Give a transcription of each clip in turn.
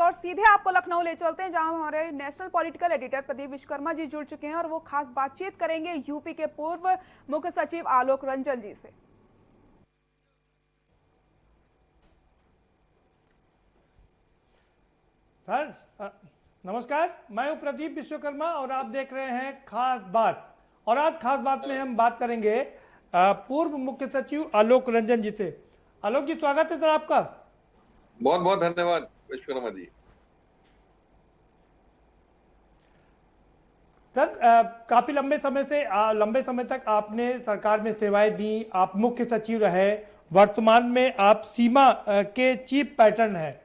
और सीधे आपको लखनऊ ले चलते हैं, जहां हमारे national political editor Pradeep Vishwakarma ji जुड़ चुके हैं और वो खास बातचीत करेंगे यूपी के पूर्व मुख्य सचिव आलोक रंजन जी से। सर नमस्कार, मैं हूं प्रदीप विश्वकर्मा और आप देख रहे हैं खास बात। और आज खास बात में हम बात करेंगे पूर्व मुख्य सचिव आलोक रंजन जी से। आलोक जी, स्वागत है सर आपका। बहुत बहुत धन्यवाद विश्वकर्मा जी। सर काफी लंबे समय तक आपने सरकार में सेवाएं दी, आप मुख्य सचिव रहे, वर्तमान में आप सीमा के चीफ पैटर्न हैं।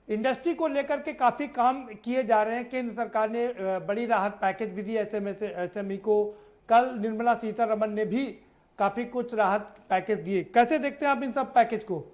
इंडस्ट्री को लेकर के काफी काम किए जा रहे हैं। केंद्र सरकार ने बड़ी राहत पैकेज भी दी एसएमई को। कल निर्मला सीतारमण ने भी काफी कुछ राहत पैकेज दिए। कैसे देखते हैं आप इन सब पैकेज को?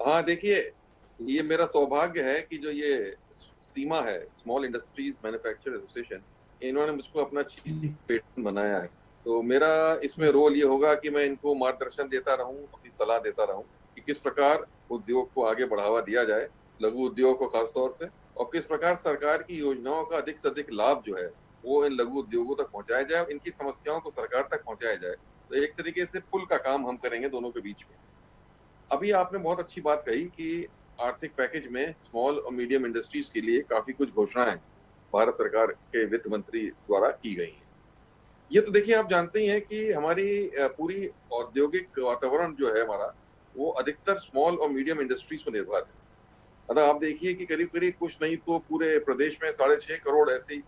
हाँ देखिए, ये मेरा सौभाग्य है कि जो ये सीमा है, स्मॉल इंडस्ट्रीज मैन्युफैक्चर एसोसिएशन, इन्होंने मुझको अपना चीफ पैटर्न बनाया है। तो मेरा इसमें रोल ये होगा कि मैं इनको मार्गदर्शन देता रहूं, अपनी सलाह देता रहूं कि किस प्रकार उद्योग को आगे बढ़ावा दिया जाए, लघु उद्योग को खासतौर से, और किस प्रकार सरकार की योजनाओं का अधिक से अधिक लाभ जो है वो इन लघु उद्योगों तक पहुंचाया जाए, इनकी समस्याओं को सरकार तक पहुंचाया जाए। तो एक तरीके से पुल का काम हम करेंगे दोनों के बीच में। अभी आपने बहुत अच्छी बात कही कि आर्थिक पैकेज में स्मॉल और मीडियम इंडस्ट्रीज के लिए काफी कुछ घोषणाएं भारत सरकार के वित्त मंत्री द्वारा की गई हैं। ये तो देखिए, आप जानते ही हैं कि हमारी पूरी औद्योगिक वातावरण जो है हमारा, वो अधिकतर स्मॉल और मीडियम इंडस्ट्रीज पर निर्भर है। मतलब आप देखिए कि करीब करीब कुछ नहीं तो पूरे प्रदेश में 6.5 करोड़ ऐसी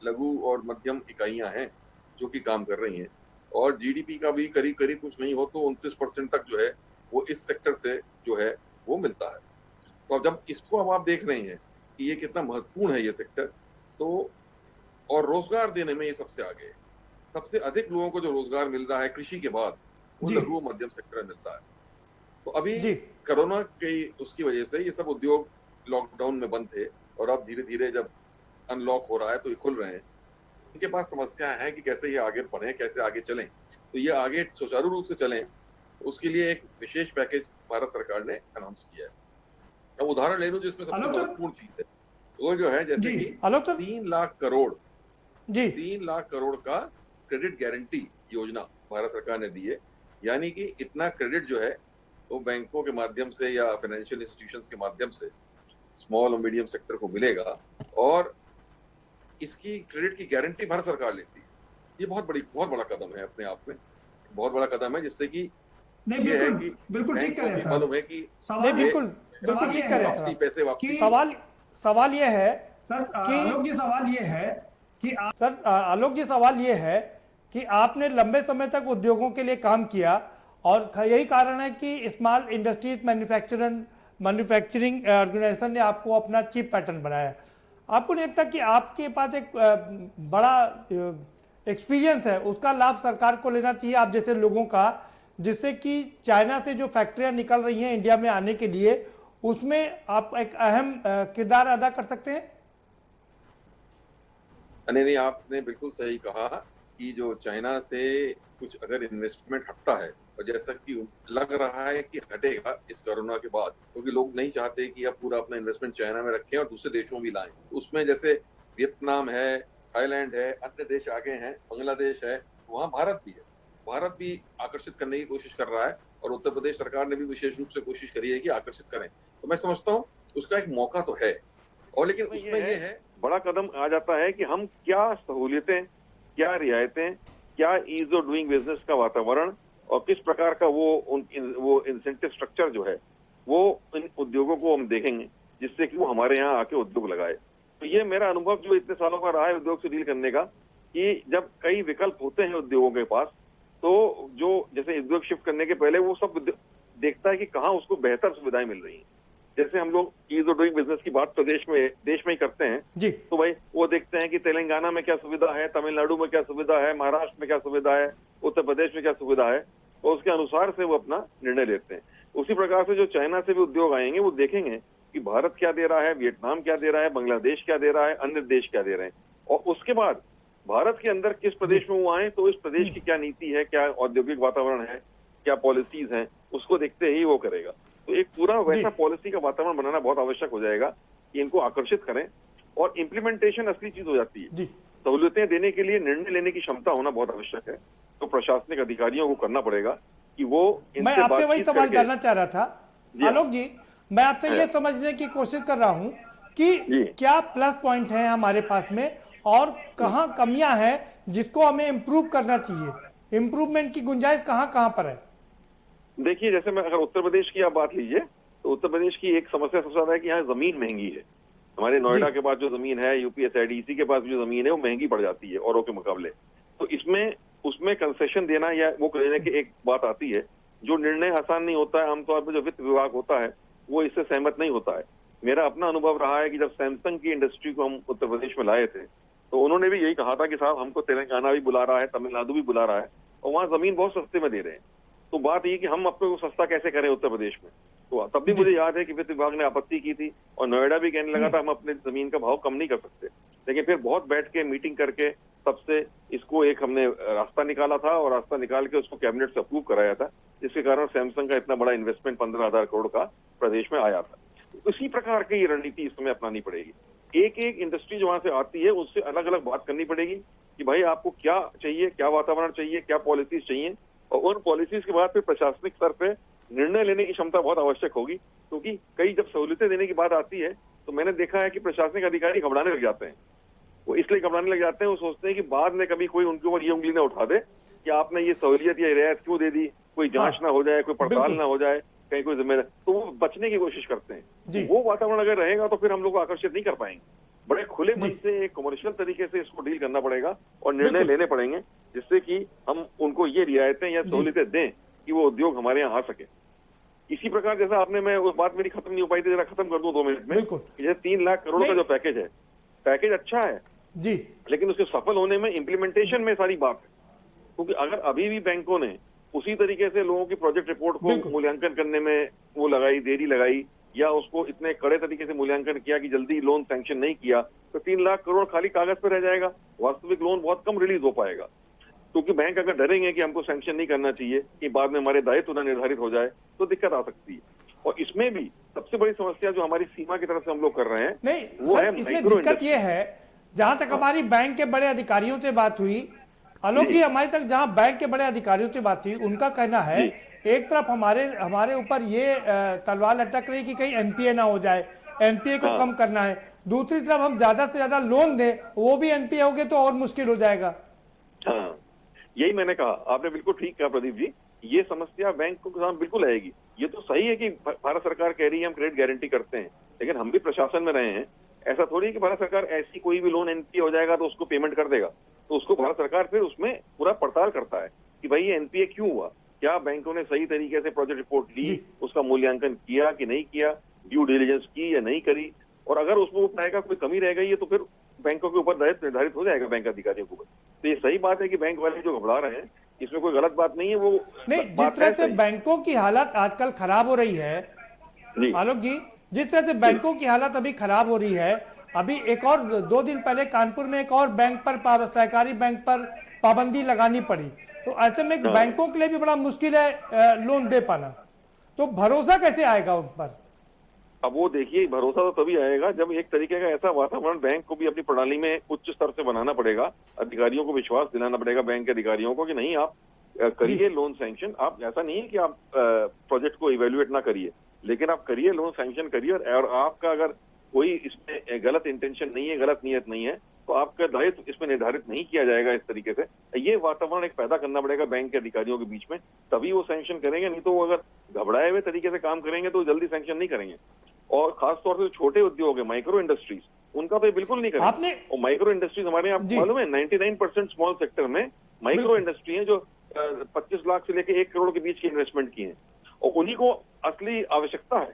लघु और मध्यम इकाइयां हैं जो कि काम कर रही हैं, और जीडीपी का भी करीब करीब कुछ नहीं हो तो 29% तक जो है वो इस सेक्टर से जो है वो मिलता है। तो अब जब इसको अब आप देख रहे हैं कि ये कितना महत्वपूर्ण है ये सेक्टर, तो और रोजगार देने में ये सबसे आगे है। सबसे अधिक लोगों को जो रोजगार मिल रहा है कृषि के बाद, वो लघु मध्यम सेक्टर में मिलता है। तो अभी कोरोना की उसकी वजह से ये सब उद्योग लॉकडाउन में बंद थे, और अब धीरे धीरे जब अनलॉक हो रहा है तो ये खुल रहे हैं। इनके पास समस्याएं हैं कि कैसे ये आगे बढ़े, कैसे आगे चलें। तो ये आगे सुचारू रूप से चलें, उसके लिए एक विशेष पैकेज भारत सरकार ने अनाउंस किया है। अब उदाहरण ले लूं जिसमें सबसे महत्वपूर्ण चीज है, वो जो है जैसे कि 3 लाख करोड़ का क्रेडिट गारंटी योजना भारत सरकार ने दी है। यानी कि इतना क्रेडिट जो है वो बैंकों के माध्यम से या फाइनेंशियल इंस्टीट्यूशंस के माध्यम से स्मॉल और मीडियम सेक्टर को मिलेगा, और इसकी क्रेडिट की गारंटी भारत सरकार लेती है। ये बहुत बड़ा कदम है अपने आप में, बहुत बड़ा कदम है, जिससे कि ये है कि बिल्कुल ठीक कह रहे हैं। मालूम है कि बिल्कुल ठीक कह रहे हैं। पैसे वापसी। सवाल ये है कि आपने लंबे समय तक उद्योगों के लिए काम किया, और यही कारण है कि स्मॉल इंडस्ट्रीज मैन्युफैक्चरिंग ऑर्गेनाइजेशन ने आपको अपना चीफ पैटर्न बनाया। आपको नहीं लगता कि आपके पास एक बड़ा एक्सपीरियंस है, उसका लाभ सरकार को लेना चाहिए आप जैसे लोगों का, जिससे कि चाइना से जो फैक्ट्रियां निकल रही हैं इंडिया में आने के लिए, उसमें आप एक अहम किरदार अदा कर सकते हैं? नहीं, आपने बिल्कुल सही कहा कि जो चाइना से कुछ अगर इन्वेस्टमेंट हटता है, और जैसा कि लग रहा है कि हटेगा इस कोरोना के बाद, क्योंकि लोग नहीं चाहते कि अब पूरा अपना इन्वेस्टमेंट चाइना में रखें और दूसरे देशों में भी लाएं। उसमें जैसे वियतनाम है, थाईलैंड है, अन्य देश आगे हैं, बांग्लादेश है, वहाँ भारत भी है। भारत भी आकर्षित करने की कोशिश कर रहा है, और उत्तर प्रदेश सरकार ने भी विशेष रूप से कोशिश करी है कि आकर्षित करें। तो मैं समझता हूँ उसका एक मौका तो है, और लेकिन उसमें ये है बड़ा कदम आ जाता है कि हम क्या सहूलियतें, क्या रियायतें, क्या ईज ऑफ डूइंग बिजनेस का वातावरण, और किस प्रकार का वो इंसेंटिव स्ट्रक्चर जो है वो इन उद्योगों को हम देखेंगे, जिससे कि वो हमारे यहाँ आके उद्योग लगाए। तो ये मेरा अनुभव जो इतने सालों का रहा है उद्योग से डील करने का, कि जब कई विकल्प होते हैं उद्योगों के पास, तो जो जैसे उद्योग शिफ्ट करने के पहले वो सब देखता है कि कहाँ उसको बेहतर सुविधाएं मिल रही हैं। जैसे हम लोग ईज ऑफ डूइंग बिजनेस की बात तो देश में ही करते हैं जी, तो भाई वो देखते हैं कि तेलंगाना में क्या सुविधा है, तमिलनाडु में क्या सुविधा है, महाराष्ट्र में क्या सुविधा है, उत्तर प्रदेश में क्या सुविधा है, और उसके अनुसार से वो अपना निर्णय लेते हैं। उसी प्रकार से जो चाइना से भी उद्योग आएंगे वो देखेंगे कि भारत क्या दे रहा है, वियतनाम क्या दे रहा है, बांग्लादेश क्या दे रहा है, अन्य देश क्या दे रहे हैं, और उसके बाद भारत के अंदर किस प्रदेश में वो आए तो इस प्रदेश की क्या नीति है, क्या औद्योगिक वातावरण है, क्या पॉलिसीज हैं, उसको देखते ही वो करेगा। तो एक पूरा वैसा पॉलिसी का वातावरण बनाना बहुत आवश्यक हो जाएगा कि इनको आकर्षित करें, और इम्प्लीमेंटेशन असली चीज हो जाती है। जी सहूलियतें देने के लिए निर्णय लेने की क्षमता होना बहुत आवश्यक है, तो प्रशासनिक अधिकारियों को करना पड़ेगा कि वो मैं इनसे आपसे वही बातचीत सवाल करके। करना चाह रहा था जी हाँ। आलोक जी, मैं आपसे ये हाँ। समझने की कोशिश कर रहा हूं कि जी। क्या प्लस पॉइंट है हमारे पास में और कहां कमियां हैं जिसको हमें इम्प्रूव करना चाहिए, इम्प्रूवमेंट की गुंजाइश कहां कहां पर है? देखिए, जैसे मैं अगर उत्तर प्रदेश की आप बात लीजिए, तो उत्तर प्रदेश की एक समस्या सबसे ज्यादा है कि यहाँ जमीन महंगी है। हमारे नोएडा के पास जो जमीन है, यूपीएसआईडीसी के पास जो जमीन है, वो महंगी पड़ जाती है औरों के मुकाबले। तो इसमें उसमें कंसेशन देना या वो लेने की एक बात आती है, जो निर्णय आसान नहीं होता है। आमतौर पर जो वित्त विभाग होता है वो इससे सहमत नहीं होता है। मेरा अपना अनुभव रहा है कि जब सैमसंग की इंडस्ट्री को हम उत्तर प्रदेश में लाए थे, तो उन्होंने भी यही कहा था कि साहब हमको तेलंगाना भी बुला रहा है, तमिलनाडु भी बुला रहा है, और वहाँ जमीन बहुत सस्ते में दे रहे हैं। तो बात ये कि हम अपने को सस्ता कैसे करें उत्तर प्रदेश में। तो तब भी मुझे याद है कि वित्त विभाग ने आपत्ति की थी, और नोएडा भी कहने लगा था हम अपने जमीन का भाव कम नहीं कर सकते। लेकिन फिर बहुत बैठ के मीटिंग करके तब से इसको एक हमने रास्ता निकाला था, और रास्ता निकाल के उसको कैबिनेट से अप्रूव कराया था, जिसके कारण सैमसंग का इतना बड़ा इन्वेस्टमेंट 15,000 करोड़ का प्रदेश में आया था। उसी प्रकार की ये रणनीति इस समय अपनानी पड़ेगी। एक एक इंडस्ट्री जो वहां से आती है उससे अलग अलग बात करनी पड़ेगी कि भाई आपको क्या चाहिए, क्या वातावरण चाहिए, क्या पॉलिसीज चाहिए, और उन पॉलिसीज के बाद फिर प्रशासनिक स्तर पे निर्णय लेने की क्षमता बहुत आवश्यक होगी। क्योंकि कई जब सहूलियतें देने की बात आती है तो मैंने देखा है कि प्रशासनिक अधिकारी घबराने लग जाते हैं। वो इसलिए घबराने लग जाते हैं, वो सोचते हैं कि बाद में कभी कोई उनके ऊपर ये उंगली ना उठा दे कि आपने ये सहूलियत या रियायत क्यों दे दी, कोई जांच ना हो जाए, कोई पड़ताल ना हो जाए, कहीं कोई जिम्मेदार, तो वो बचने की कोशिश करते हैं। वो वातावरण अगर रहेगा तो फिर हम लोग आकर्षित नहीं कर पाएंगे। बड़े खुले मन से एक कमर्शियल तरीके से इसको डील करना पड़ेगा और निर्णय लेने पड़ेंगे, जिससे कि हम उनको ये रियायतें या सहूलियतें दें कि वो उद्योग हमारे यहाँ आ सके। इसी प्रकार जैसा आपने, मैं वो बात मेरी खत्म नहीं हो पाई थी, जरा खत्म कर दूं 2 मिनट में। जैसे 3 लाख करोड़ का जो पैकेज है, पैकेज अच्छा है जी, लेकिन उसके सफल होने में, इम्प्लीमेंटेशन में सारी बात है। क्योंकि अगर अभी भी बैंकों ने उसी तरीके से लोगों की प्रोजेक्ट रिपोर्ट को मूल्यांकन करने में वो लगाई, देरी लगाई, या उसको इतने कड़े तरीके से मूल्यांकन किया कि जल्दी लोन सैंक्शन नहीं किया, तो 3 लाख करोड़ खाली कागज पर रह जाएगा, वास्तविक लोन बहुत कम रिलीज हो पाएगा। क्योंकि बैंक अगर डरेंगे कि हमको सैंक्शन नहीं करना चाहिए कि बाद में हमारे दायित्व न निर्धारित हो जाए, तो दिक्कत आ सकती है। और इसमें भी सबसे बड़ी समस्या जो हमारी सीमा की तरफ से हम लोग कर रहे हैं, नहीं वो सर, है इसमें माइक्रो दिक्कत ये है, जहां तक हमारी बैंक के बड़े अधिकारियों से बात हुई, आलोक जी, हमारी तक जहां बैंक के बड़े अधिकारियों से बात हुई, उनका कहना है एक तरफ हमारे ऊपर ये तलवार लटक रही कि कहीं एनपीए ना हो जाए, एनपीए को कम करना है, दूसरी तरफ हम ज्यादा से ज्यादा लोन दें, वो भी एनपीए हो गए तो और मुश्किल हो जाएगा। हाँ, यही मैंने कहा, आपने बिल्कुल ठीक कहा प्रदीप जी, ये समस्या बैंक के साथ बिल्कुल आएगी। ये तो सही है कि भारत सरकार कह रही है हम क्रेडिट गारंटी करते हैं, लेकिन हम भी प्रशासन में रहे हैं। ऐसा थोड़ी है कि भारत सरकार ऐसी कोई भी लोन एनपीए हो जाएगा तो उसको पेमेंट कर देगा। तो उसको भारत सरकार फिर उसमें पूरा पड़ताल करता है कि भाई ये एनपीए क्यों हुआ, क्या बैंकों ने सही तरीके से प्रोजेक्ट रिपोर्ट ली, उसका मूल्यांकन किया कि नहीं किया, ड्यू डिलिजेंस की या नहीं करी, और अगर उसमें पाएगा कोई कमी रह गई है तो फिर बैंकों के ऊपर दायित्व निर्धारित हो जाएगा बैंक अधिकारियों के ऊपर। तो ये सही बात है कि बैंक वाले जो घबरा रहे हैं, इसमें कोई गलत बात नहीं है। वो नहीं, जिस तरह से बैंकों की हालत आजकल खराब हो रही है आलोक जी, जिस तरह से बैंकों की हालत अभी खराब हो रही है, अभी एक और 2 दिन पहले कानपुर में एक और बैंक पर, सहकारी बैंक पर पाबंदी लगानी पड़ी। तो ऐसे में बैंकों के लिए भी बड़ा मुश्किल है लोन दे पाना, तो भरोसा कैसे आएगा उन पर? अब वो देखिए, भरोसा तो तभी आएगा जब एक तरीके का ऐसा वातावरण बैंक को भी अपनी प्रणाली में उच्च स्तर से बनाना पड़ेगा, अधिकारियों को विश्वास दिलाना पड़ेगा बैंक के अधिकारियों को कि नहीं आप करिए लोन सैंक्शन। आप, ऐसा नहीं है कि आप प्रोजेक्ट को इवेल्युएट ना करिए, लेकिन आप करिए, लोन सैंक्शन करिए, और आपका अगर कोई इसमें गलत इंटेंशन नहीं है, गलत नियत नहीं है, तो आपका दायित्व इसमें निर्धारित नहीं किया जाएगा इस तरीके से। ये वातावरण एक पैदा करना पड़ेगा बैंक के अधिकारियों के बीच में, तभी वो सैंक्शन करेंगे। नहीं तो वो अगर घबराए हुए तरीके से काम करेंगे तो जल्दी सैंक्शन नहीं करेंगे। और खासतौर से छोटे उद्योग है, माइक्रो इंडस्ट्रीज, उनका तो बिल्कुल नहीं करेंगे। और माइक्रो इंडस्ट्रीज हमारे यहाँ मालूम है 99% स्मॉल सेक्टर में माइक्रो इंडस्ट्री है, जो 25 लाख से लेकर 1 करोड़ के बीच की इन्वेस्टमेंट की है, और उन्हीं को असली आवश्यकता है,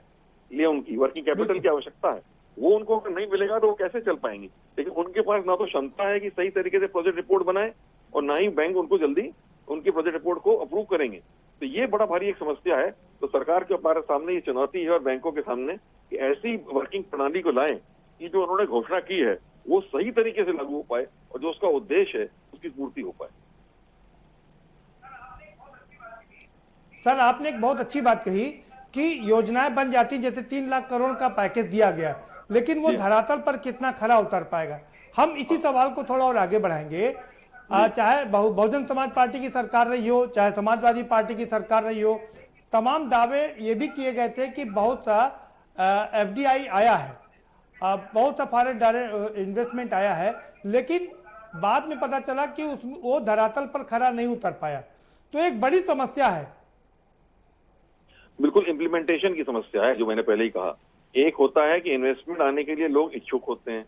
ये उनकी वर्किंग कैपिटल की आवश्यकता है। वो उनको अगर नहीं मिलेगा तो वो कैसे चल पाएंगे? लेकिन उनके पास ना तो क्षमता है कि सही तरीके से प्रोजेक्ट रिपोर्ट बनाए, और ना ही बैंक उनको जल्दी उनकी प्रोजेक्ट रिपोर्ट को अप्रूव करेंगे। तो ये बड़ा भारी एक समस्या है। तो सरकार के हमारे सामने ये चुनौती है, और बैंकों के सामने, कि ऐसी वर्किंग प्रणाली को लाएं कि जो उन्होंने घोषणा की है वो सही तरीके से लागू हो पाए, और जो उसका उद्देश्य है उसकी पूर्ति हो पाए। सर, आपने एक बहुत अच्छी बात कही कि योजनाएं बन जाती, जैसे 3 लाख करोड़ का पैकेज दिया गया, लेकिन वो धरातल पर कितना खरा उतर पाएगा। हम इसी सवाल को थोड़ा और आगे बढ़ाएंगे। चाहे बहुजन समाज पार्टी की सरकार रही हो, चाहे समाजवादी पार्टी की सरकार रही हो, तमाम दावे ये भी किए गए थे कि बहुत सा FDI आया है, बहुत सा फॉरेन डायरेक्ट इन्वेस्टमेंट आया है, लेकिन बाद में पता चला कि वो धरातल पर खरा नहीं उतर पाया। तो एक बड़ी समस्या है। बिल्कुल इम्प्लीमेंटेशन की समस्या है, जो मैंने पहले ही कहा। एक होता है कि इन्वेस्टमेंट आने के लिए लोग इच्छुक होते हैं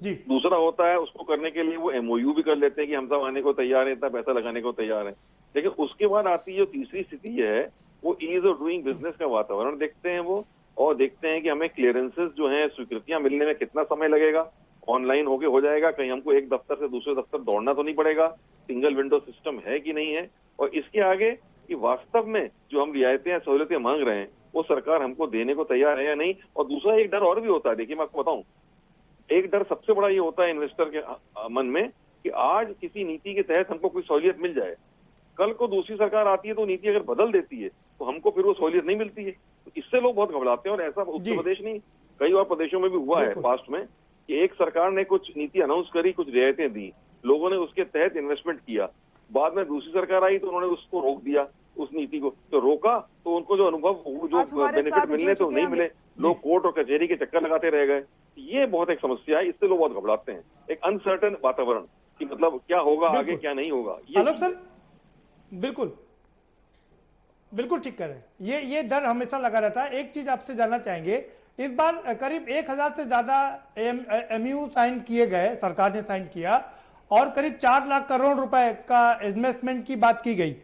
जी, दूसरा होता है उसको करने के लिए वो MOU भी कर लेते हैं कि हम सब आने को तैयार हैं, इतना पैसा लगाने को तैयार है। लेकिन उसके बाद आती जो तीसरी स्थिति है, वो ईज ऑफ डूइंग बिजनेस का वातावरण देखते हैं वो, और देखते हैं कि हमें क्लियरेंसेस जो हैं, स्वीकृतियां मिलने में कितना समय लगेगा, ऑनलाइन होके हो जाएगा, कहीं हमको एक दफ्तर से दूसरे दफ्तर दौड़ना तो नहीं पड़ेगा, सिंगल विंडो सिस्टम है कि नहीं है, और इसके आगे कि वास्तव में जो हम रियायतें या सहूलियतें मांग रहे हैं वो सरकार हमको देने को तैयार है या नहीं। और दूसरा एक डर और भी होता है, देखिए मैं आपको बताऊं, एक डर सबसे बड़ा ये होता है इन्वेस्टर के मन में कि आज किसी नीति के तहत हमको कोई सहूलियत मिल जाए, कल को दूसरी सरकार आती है तो नीति अगर बदल देती है तो हमको फिर वो सहूलियत नहीं मिलती है। तो इससे लोग बहुत घबराते हैं, और ऐसा उत्तर प्रदेश नहीं कई और प्रदेशों में भी हुआ है पास्ट में कि एक सरकार ने कुछ नीति अनाउंस करी, कुछ रियायतें दी, लोगों ने उसके तहत इन्वेस्टमेंट किया, बाद में दूसरी सरकार आई तो उन्होंने उसको रोक दिया, उस नीति को तो रोका, तो उनको जो अनुभव जो बेनिफिट मिलने तो नहीं मिले, लोग कोर्ट और कचहरी के चक्कर लगाते रह गए। ये बहुत एक समस्या है, इससे लोग बहुत घबराते हैं, एक अनसर्टन वातावरण कि मतलब क्या होगा आगे, क्या नहीं होगा। आलोक सर, बिल्कुल बिल्कुल ठीक कर रहे हैं। ये डर हमेशा लगा रहता है। एक चीज आपसे जानना चाहेंगे, इस बार करीब 1000 से ज्यादा MOU साइन किए गए, सरकार ने साइन किया, और करीब 4 लाख करोड़ रुपए का इन्वेस्टमेंट की बात की गई।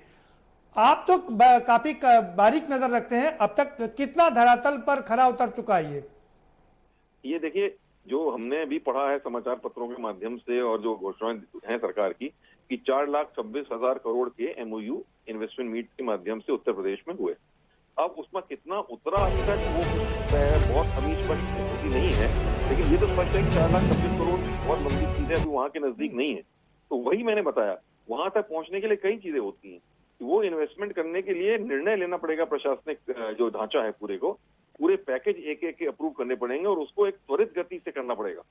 आप तो काफी बारीक नजर रखते हैं, अब तक कितना धरातल पर खरा उतर चुका है ये देखिए, जो हमने अभी पढ़ा है समाचार पत्रों के माध्यम से और जो घोषणाएं हैं सरकार की कि 4,26,000 करोड़ के MOU इन्वेस्टमेंट मीट के माध्यम से उत्तर प्रदेश में हुए। अब उसमें कितना उतरा अभी तक वो बहुत अभी स्पष्ट स्थिति नहीं है, लेकिन ये तो स्पष्ट है कि 4,26,000 करोड़ बहुत लंबी चीजें अभी वहां के नजदीक नहीं है। तो वही मैंने बताया, वहां तक पहुंचने के लिए कई चीजें होती हैं। वो इन्वेस्टमेंट करने के लिए निर्णय लेना पड़ेगा, प्रशासनिक जो ढांचा है पूरे पैकेज एक एक अप्रूव करने पड़ेंगे, और उसको एक त्वरित गति से करना पड़ेगा।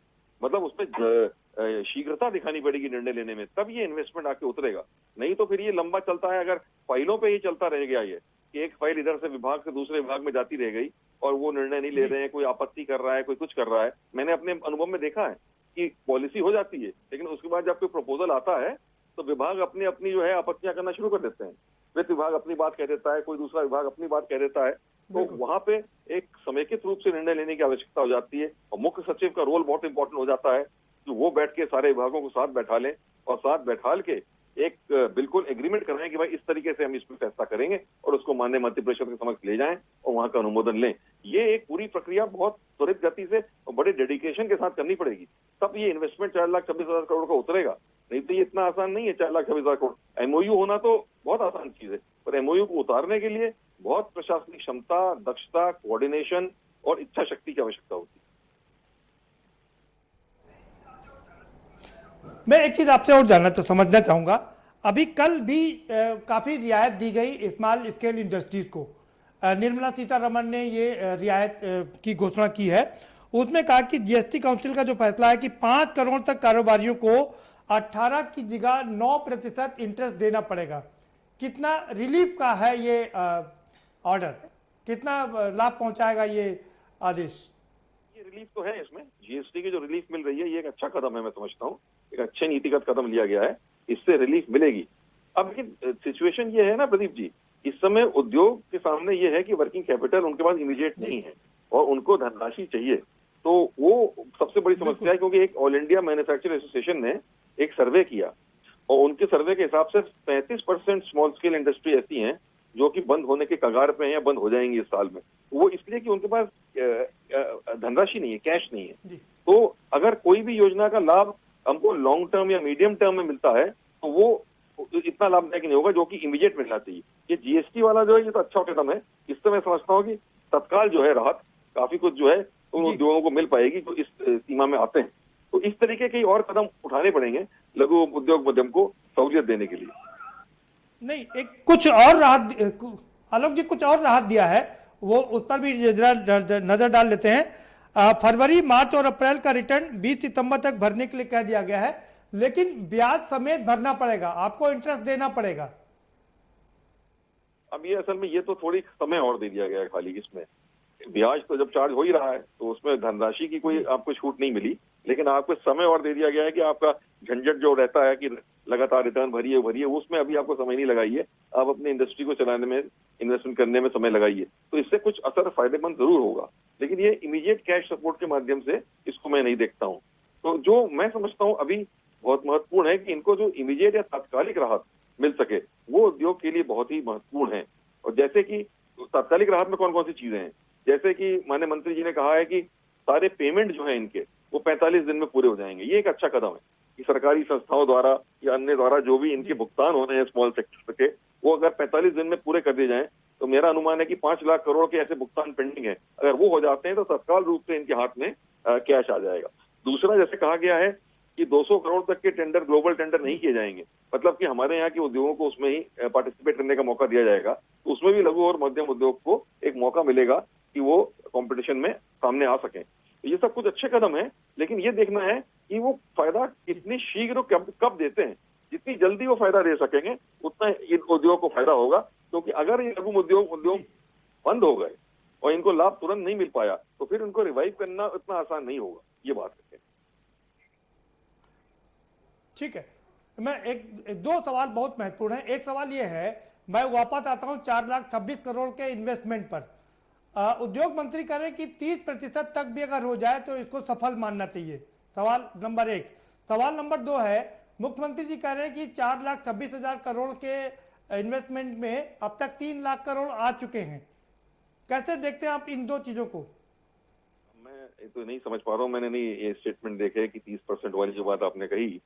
मतलब उसमें शीघ्रता दिखानी पड़ेगी निर्णय लेने में, तब ये इन्वेस्टमेंट आके उतरेगा। नहीं तो फिर ये लंबा चलता है, अगर फाइलों पे ही चलता रह गया ये कि एक फाइल इधर से विभाग से दूसरे विभाग में जाती रह गई और वो निर्णय नहीं ले रहे हैं, कोई आपत्ति कर रहा है, कोई कुछ कर रहा है। मैंने अपने अनुभव में देखा है कि पॉलिसी हो जाती है, लेकिन उसके बाद जब कोई प्रपोजल आता है तो विभाग अपनी अपनी जो है आपत्तियां करना शुरू कर देते हैं। वित्त विभाग अपनी बात कह देता है, कोई दूसरा विभाग अपनी बात कह देता है, तो वहां पे एक समेकित रूप से निर्णय लेने की आवश्यकता हो जाती है। और मुख्य सचिव का रोल बहुत इंपॉर्टेंट हो जाता है कि वो बैठ के सारे विभागों को साथ बैठा लें और साथ बैठाल के एक बिल्कुल एग्रीमेंट कराएं कि भाई इस तरीके से हम इसमें फैसला करेंगे, और उसको माननीय मंत्रिपरिषद के समक्ष ले जाएं और वहां का अनुमोदन लें। ये एक पूरी प्रक्रिया बहुत त्वरित गति से और बड़े डेडिकेशन के साथ करनी पड़ेगी, तब ये इन्वेस्टमेंट 4,26,000 करोड़ का उतरेगा। नहीं तो ये इतना आसान नहीं है 4,26,000 करोड़। MOU होना तो बहुत आसान चीज है, पर MOU को उतारने के लिए बहुत प्रशासनिक क्षमता, दक्षता, कोऑर्डिनेशन और इच्छा शक्ति की आवश्यकता होती है। मैं एक चीज आपसे और जानना तो समझना चाहूंगा, अभी कल भी काफी रियायत दी गई स्मॉल स्केल इंडस्ट्रीज को। निर्मला सीतारमण ने ये रियायत की घोषणा की है। उसमें कहा कि GST काउंसिल का जो फैसला है कि 5 करोड़ तक कारोबारियों को 18 की जगह 9% इंटरेस्ट देना पड़ेगा। कितना रिलीफ का है ये ऑर्डर, कितना लाभ पहुंचाएगा ये आदेश? ये रिलीफ तो है, इसमें GST की जो रिलीफ मिल रही है ये एक अच्छा कदम है, मैं समझता हूँ एक अच्छे नीतिगत कदम लिया गया है, इससे रिलीफ मिलेगी। अब सिचुएशन ये है ना प्रदीप जी, इस समय उद्योग के सामने ये है कि वर्किंग कैपिटल उनके पास इमीडिएट नहीं है और उनको धनराशि चाहिए, तो वो सबसे बड़ी समस्या है। क्योंकि एक ऑल इंडिया मैन्युफैक्चरर एसोसिएशन ने एक सर्वे किया और उनके सर्वे के हिसाब से 35% स्मॉल स्केल इंडस्ट्री ऐसी हैं जो कि बंद होने के कगार पे हैं या बंद हो जाएंगी इस साल में। वो इसलिए कि उनके पास धनराशि नहीं है, कैश नहीं है। तो अगर कोई भी योजना का लाभ हमको लॉन्ग टर्म या मीडियम टर्म में मिलता है तो वो इतना लाभदायक नहीं होगा जो कि इमीडिएट मिलना चाहिए। ये GST वाला जो है ये तो अच्छा कदम है, इससे मैं समझता हूँ कि तत्काल जो है राहत काफी कुछ जो है उन उद्योगों को मिल पाएगी जो इस सीमा में आते हैं। तो इस तरीके के और कदम उठाने पड़ेंगे लघु उद्योग मध्यम को सहूलियत देने के लिए। नहीं, एक कुछ और राहत, आलोक जी कुछ और राहत दिया है। वो उस पर भी जरा नजर डाल लेते हैं। फरवरी, मार्च और अप्रैल का रिटर्न 20 सितंबर तक भरने के लिए कह दिया गया है, लेकिन ब्याज समेत भरना पड़ेगा, आपको इंटरेस्ट देना पड़ेगा। अब ये असल में ये तो थोड़ी समय और दे दिया गया है खाली, इसमें ब्याज तो जब चार्ज हो ही रहा है तो उसमें धनराशि की कोई आपको छूट नहीं मिली, लेकिन आपको समय और दे दिया गया है कि आपका झंझट जो रहता है कि लगातार रिटर्न भरिए, उसमें अभी आपको समय नहीं लगाइए, आप अपनी इंडस्ट्री को चलाने में, इन्वेस्टमेंट करने में समय लगाइए। तो इससे कुछ असर फायदेमंद जरूर होगा, लेकिन ये इमीडिएट कैश सपोर्ट के माध्यम से इसको मैं नहीं देखता हूँ। तो जो मैं समझता हूँ अभी बहुत महत्वपूर्ण है कि इनको जो इमीडिएट या तात्कालिक राहत मिल सके वो उद्योग के लिए बहुत ही महत्वपूर्ण है। और जैसे कि तात्कालिक राहत में कौन कौन सी चीजें हैं, जैसे कि माननीय मंत्री जी ने कहा है कि सारे पेमेंट जो है इनके वो 45 दिन में पूरे हो जाएंगे। ये एक अच्छा कदम है कि सरकारी संस्थाओं द्वारा या अन्य द्वारा जो भी इनके भुगतान हो रहे हैं स्मॉल सेक्टर के, वो अगर 45 दिन में पूरे कर दिए जाएं तो मेरा अनुमान है कि 5 लाख करोड़ के ऐसे भुगतान पेंडिंग है, अगर वो हो जाते हैं तो तत्काल रूप से इनके हाथ में कैश आ जाएगा। दूसरा, जैसे कहा गया है कि 200 करोड़ तक के टेंडर, ग्लोबल टेंडर नहीं किए जाएंगे, मतलब कि हमारे यहाँ के उद्योगों को उसमें ही पार्टिसिपेट करने का मौका दिया जाएगा, तो उसमें भी लघु और मध्यम उद्योग को एक मौका मिलेगा कि वो कंपटीशन में सामने आ सकें। तो ये सब कुछ अच्छे कदम है, लेकिन ये देखना है कि वो फायदा कितनी शीघ्र कब देते हैं। जितनी जल्दी वो फायदा दे सकेंगे उतना इन उद्योग को फायदा होगा, क्योंकि अगर ये लघु उद्योग बंद हो गए और इनको लाभ तुरंत नहीं मिल पाया तो फिर उनको रिवाइव करना इतना आसान नहीं होगा। ये बात है। ठीक है, मैं दो सवाल बहुत महत्वपूर्ण है। एक सवाल ये है, मैं वापस आता हूं 4,26,000 करोड़ के इन्वेस्टमेंट पर। उद्योग मंत्री कह रहे हैं कि 30% तक भी अगर हो जाए तो इसको सफल मानना चाहिए। सवाल नंबर 1। सवाल नंबर 2 है, मुख्यमंत्री जी कह रहे हैं कि 4,26,000 करोड़ के इन्वेस्टमेंट में अब तक 3 लाख करोड़ आ चुके हैं। कैसे देखते हैं आप इन दो चीजों को? मैं तो नहीं समझ पा रहा हूँ, मैंने नहीं ये स्टेटमेंट देखे कि 30% वाली जो बात आपने कही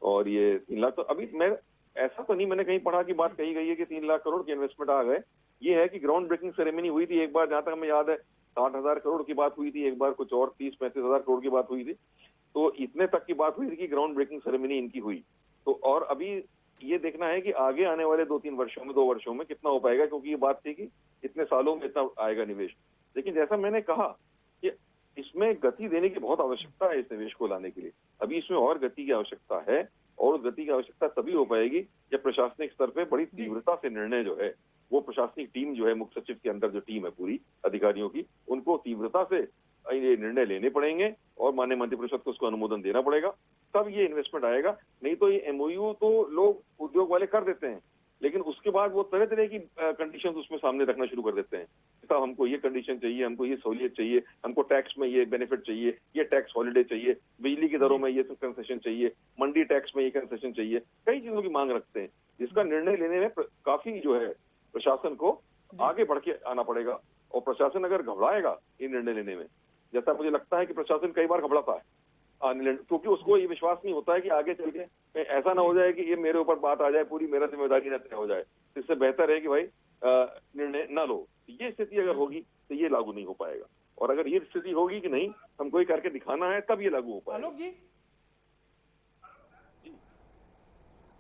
और ये 3 लाख, तो अभी मैं ऐसा तो नहीं मैंने कहीं पढ़ा कि बात कही गई है कि 3 लाख करोड़ के इन्वेस्टमेंट आ गए। ये है कि ग्राउंड ब्रेकिंग सेरेमनी हुई थी एक बार, जहां तक हमें याद है 60,000 करोड़ की बात हुई थी, एक बार कुछ और 30-35,000 करोड़ की बात हुई थी, तो इतने तक की बात हुई थी कि ग्राउंड ब्रेकिंग सेरेमनी इनकी हुई। तो और अभी ये देखना है कि आगे आने वाले 2 वर्षों में कितना हो पाएगा, क्योंकि ये बात थी कि इतने सालों में इतना आएगा निवेश। लेकिन जैसा मैंने कहा कि इसमें गति देने की बहुत आवश्यकता है इस निवेश को लाने के लिए, अभी इसमें और गति की आवश्यकता है, और उस गति की आवश्यकता तभी हो पाएगी जब प्रशासनिक स्तर पे बड़ी तीव्रता से निर्णय जो है, वो प्रशासनिक टीम जो है, मुख्य सचिव के अंदर जो टीम है पूरी अधिकारियों की, उनको तीव्रता से ये निर्णय लेने पड़ेंगे और माननीय मंत्रिपरिषद को उसको अनुमोदन देना पड़ेगा, तब ये इन्वेस्टमेंट आएगा। नहीं तो ये एमओयू तो लोग उद्योग वाले कर देते हैं, लेकिन उसके बाद वो तरह तरह की कंडीशंस उसमें सामने रखना शुरू कर देते हैं। साहब हमको ये कंडीशन चाहिए, हमको ये सहूलियत चाहिए, हमको टैक्स में ये बेनिफिट चाहिए, ये टैक्स हॉलिडे चाहिए, बिजली की दरों में ये कंसेशन चाहिए, मंडी टैक्स में ये कंसेशन चाहिए, कई चीजों की मांग रखते हैं, जिसका निर्णय लेने में काफी जो है प्रशासन को आगे बढ़ के आना पड़ेगा। और प्रशासन अगर घबराएगा ये निर्णय लेने में, जैसा मुझे लगता है कि प्रशासन कई बार घबराता है, क्योंकि उसको ये विश्वास नहीं होता है कि आगे चल के ऐसा ना हो जाए कि ये मेरे ऊपर बात आ जाए, पूरी मेरा जिम्मेदारी न तय हो जाए। इससे बेहतर है कि भाई निर्णय ना लो। ये स्थिति अगर होगी तो ये लागू नहीं हो पाएगा, और अगर ये स्थिति होगी कि नहीं हमको ये करके दिखाना है, तब ये लागू हो पाएगा।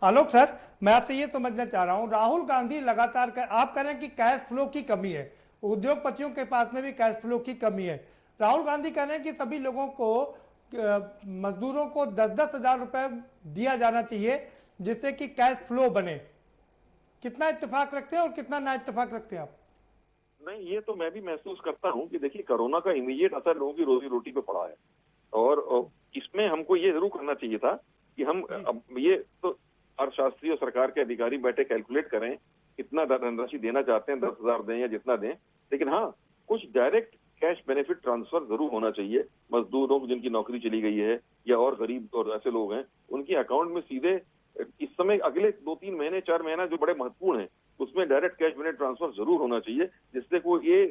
आलोक सर, मैं आपसे ये समझना चाह रहा हूं, राहुल गांधी लगातार आप कह रहे हैं कि कैश फ्लो की कमी है, उद्योगपतियों के पास में भी कैश फ्लो की कमी है। राहुल गांधी कह रहे हैं कि सभी लोगों को, मजदूरों को 10-10 हजार रुपए दिया जाना चाहिए जिससे कि कैश फ्लो बने। कितना इत्तेफाक रखते हैं और कितना ना इत्तेफाक रखते हैं आप? नहीं, ये तो मैं भी महसूस करता हूँ कि देखिए कोरोना का इमीडिएट असर लोगों की रोजी रोटी पे पड़ा है, और इसमें हमको ये जरूर करना चाहिए था कि हम अब ये तो अर्थशास्त्री और सरकार के अधिकारी बैठे कैलकुलेट करें कितना धनराशि देना चाहते हैं, 10,000 दें या जितना दें, लेकिन हाँ कुछ डायरेक्ट कैश बेनिफिट ट्रांसफर जरूर होना चाहिए। मजदूरों जिनकी नौकरी चली गई है या और गरीब और ऐसे लोग हैं, उनके अकाउंट में सीधे इस समय अगले 2-3 महीने 4 महीना जो बड़े महत्वपूर्ण है उसमें डायरेक्ट कैश बेनिफिट ट्रांसफर जरूर होना चाहिए, जिससे वो ये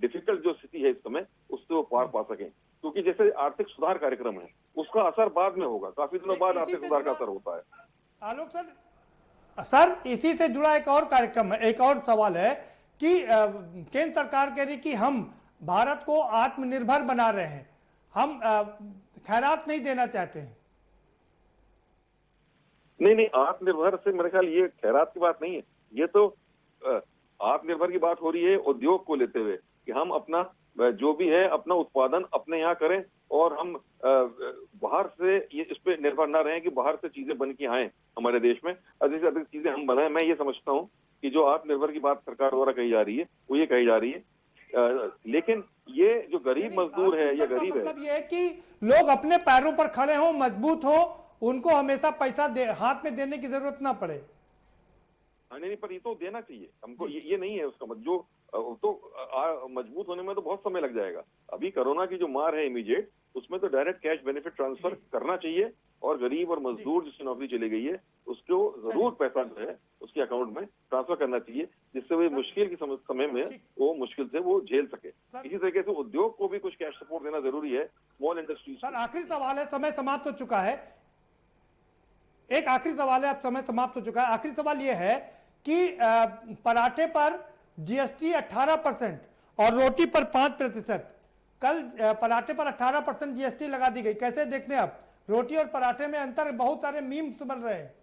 डिफिकल्ट जो स्थिति है इस समय उससे वो पार पा सकें। क्योंकि जैसे आर्थिक सुधार कार्यक्रम है उसका असर बाद में होगा, काफी दिनों बाद आर्थिक सुधार का असर होता है। आलोक सर, इसी से जुड़ा एक और कार्यक्रम है, एक और सवाल है कि केंद्र सरकार कह रही कि हम भारत को आत्मनिर्भर बना रहे हैं, हम खैरात नहीं देना चाहते हैं। नहीं, आत्मनिर्भर से मेरे ख्याल ये खैरात की बात नहीं है, ये तो आत्मनिर्भर की बात हो रही है उद्योग को लेते हुए कि हम अपना जो भी है अपना उत्पादन अपने यहाँ करें और हम बाहर से ये इस पे निर्भर ना रहें कि बाहर से चीजें बन के आए हमारे देश में, अधिक से अधिक चीजें हम बनाएं। मैं ये समझता हूँ कि जो आत्मनिर्भर की बात सरकार द्वारा कही जा रही है वो ये कही जा रही है, लेकिन ये जो गरीब मजदूर है या गरीब है, मतलब ये है कि लोग अपने पैरों पर खड़े हों, मजबूत हो, उनको हमेशा पैसा हाथ में देने की जरूरत ना पड़े। नहीं, पर ये तो देना चाहिए हमको, ये नहीं है उसका मतलब जो तो मजबूत होने में तो बहुत समय लग जाएगा। अभी कोरोना की जो मार है इमीडिएट, उसमें तो डायरेक्ट कैश बेनिफिट ट्रांसफर करना चाहिए और गरीब और मजदूर जिसकी नौकरी चली गई है उसको जरूर पैसा जो है उसके अकाउंट में ट्रांसफर करना चाहिए, जिससे वो मुश्किल के समय में वो मुश्किल से वो झेल सके। इसी तरीके से उद्योग को भी कुछ कैश सपोर्ट देना जरूरी है, स्मॉल इंडस्ट्रीज। सर आखिरी सवाल है, समय समाप्त हो चुका है। एक आखिरी सवाल है, अब समय समाप्त हो चुका है। आखिरी सवाल यह है कि पराठे पर जीएसटी 18% और रोटी पर 5%। कल पराठे पर 18% जीएसटी लगा दी गई, कैसे देखते हैं आप? रोटी और पराठे में अंतर, बहुत सारे मीम्स बन रहे हैं।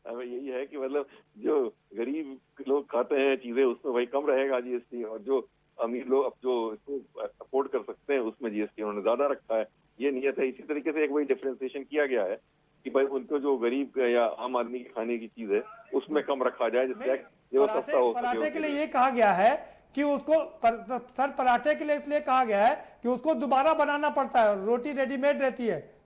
अब यही है कि मतलब जो गरीब लोग खाते हैं चीजें उसमें वही कम रहेगा जीएसटी, और जो अमीर लोग अब जो इसको अफोर्ड कर सकते हैं उसमें जीएसटी उन्होंने ज्यादा रखा है, ये नियत है। इसी तरीके से एक वही डिफरेंशिएशन किया गया है कि भाई उनको जो गरीब या आम आदमी की खाने की चीज है उसमें कम रखा जाए, जिससे ये वो सस्ता हो सके। पराठे के लिए ये कहा गया है कि उसको सर पराठे के लिए इसलिए कहा गया है कि उसको दोबारा बनाना पड़ता है, रोटी रेडीमेड रहती है।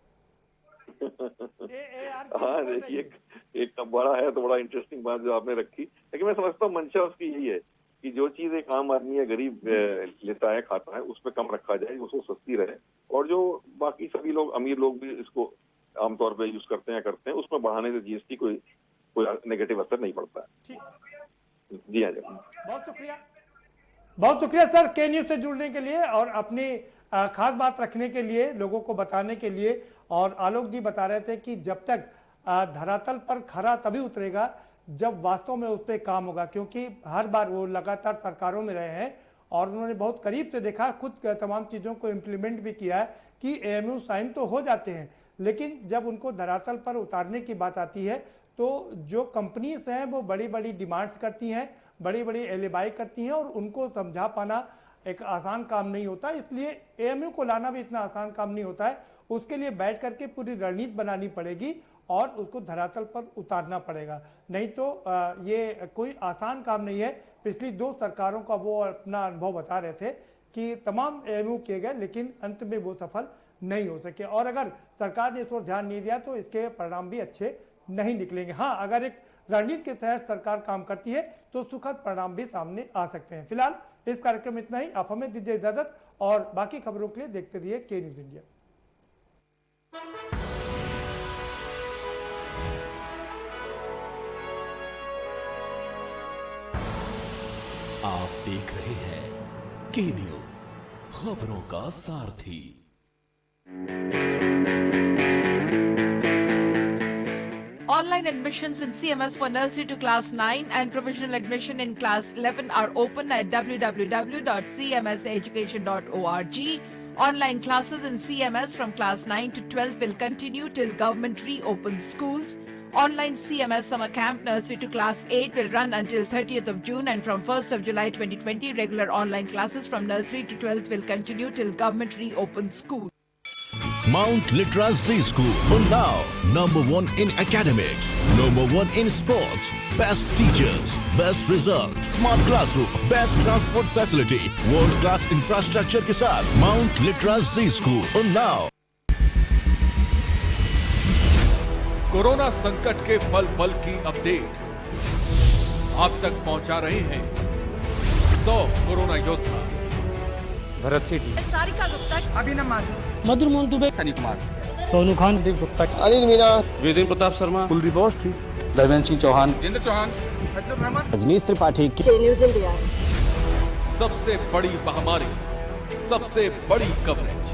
हाँ देखिए, एक बड़ा है तो बड़ा इंटरेस्टिंग बात जो आपने रखी, लेकिन मैं समझता हूँ मंशा उसकी यही है कि जो चीज एक आम आदमी या गरीब लेता है खाता है उसमें कम रखा जाए, उसको सस्ती रहे, और जो बाकी सभी लोग अमीर लोग भी इसको आमतौर पे यूज करते हैं उसमें बढ़ाने से जीएसटी कोई नेगेटिव असर नहीं पड़ता है। जी हाँ जी, बहुत शुक्रिया सर के न्यूज से जुड़ने के लिए और अपनी खास बात रखने के लिए, लोगों को बताने के लिए। और आलोक जी बता रहे थे कि जब तक धरातल पर खरा तभी उतरेगा जब वास्तव में उस पर काम होगा, क्योंकि हर बार वो लगातार सरकारों में रहे हैं और उन्होंने बहुत करीब से देखा, खुद तमाम चीज़ों को इम्प्लीमेंट भी किया है कि एएमयू साइन तो हो जाते हैं, लेकिन जब उनको धरातल पर उतारने की बात आती है तो जो कंपनीज हैं वो बड़ी बड़ी डिमांड्स करती हैं, बड़ी बड़ी एलिबाई करती हैं और उनको समझा पाना एक आसान काम नहीं होता। इसलिए एएमयू को लाना भी इतना आसान काम नहीं होता है, उसके लिए बैठ करके पूरी रणनीति बनानी पड़ेगी और उसको धरातल पर उतारना पड़ेगा, नहीं तो ये कोई आसान काम नहीं है। पिछली 2 सरकारों का वो अपना अनुभव बता रहे थे कि तमाम एएमयू किए गए लेकिन अंत में वो सफल नहीं हो सके, और अगर सरकार ने इस ओर ध्यान नहीं दिया तो इसके परिणाम भी अच्छे नहीं निकलेंगे। हाँ, अगर एक रणनीति के तहत सरकार काम करती है तो सुखद परिणाम भी सामने आ सकते हैं। फिलहाल इस कार्यक्रम में इतना ही, आप हमें दीजिए इजाजत और बाकी खबरों के लिए देखते रहिए के न्यूज इंडिया। आप देख रहे हैं के न्यूज, खबरों का सारथी। Online admissions in CMS for nursery to class 9 and provisional admission in class 11 are open at www.cmseducation.org. Online classes in CMS from class 9 to 12 will continue till government reopens schools. Online CMS summer camp nursery to class 8 will run until 30th of June, and from 1st of July 2020 regular online classes from nursery to 12th will continue till government reopens schools. Mount Litra Z School, Unnao, #1 in academics, #1 in sports, best teachers, best results, smart classroom, best transport facility, world class infrastructure के साथ Mount Litra Z School, Unnao। Corona संकट के पल पल की update आप तक पहुंचा रहे हैं 100 कोरोना योद्धा। भरत सेठी, सारिका गुप्ता, अभिनव माथुर, मधुर मोहन दुबे, सनी कुमार, सोनू खान, दीप गुप्ता, अनिल मीना, वेदेंद्र प्रताप शर्मा, कुलदीप अवस्थी, धर्मेंद्र सिंह चौहान, जितेंद्र चौहान, रजनीश त्रिपाठी। सबसे बड़ी महामारी, सबसे बड़ी कवरेज,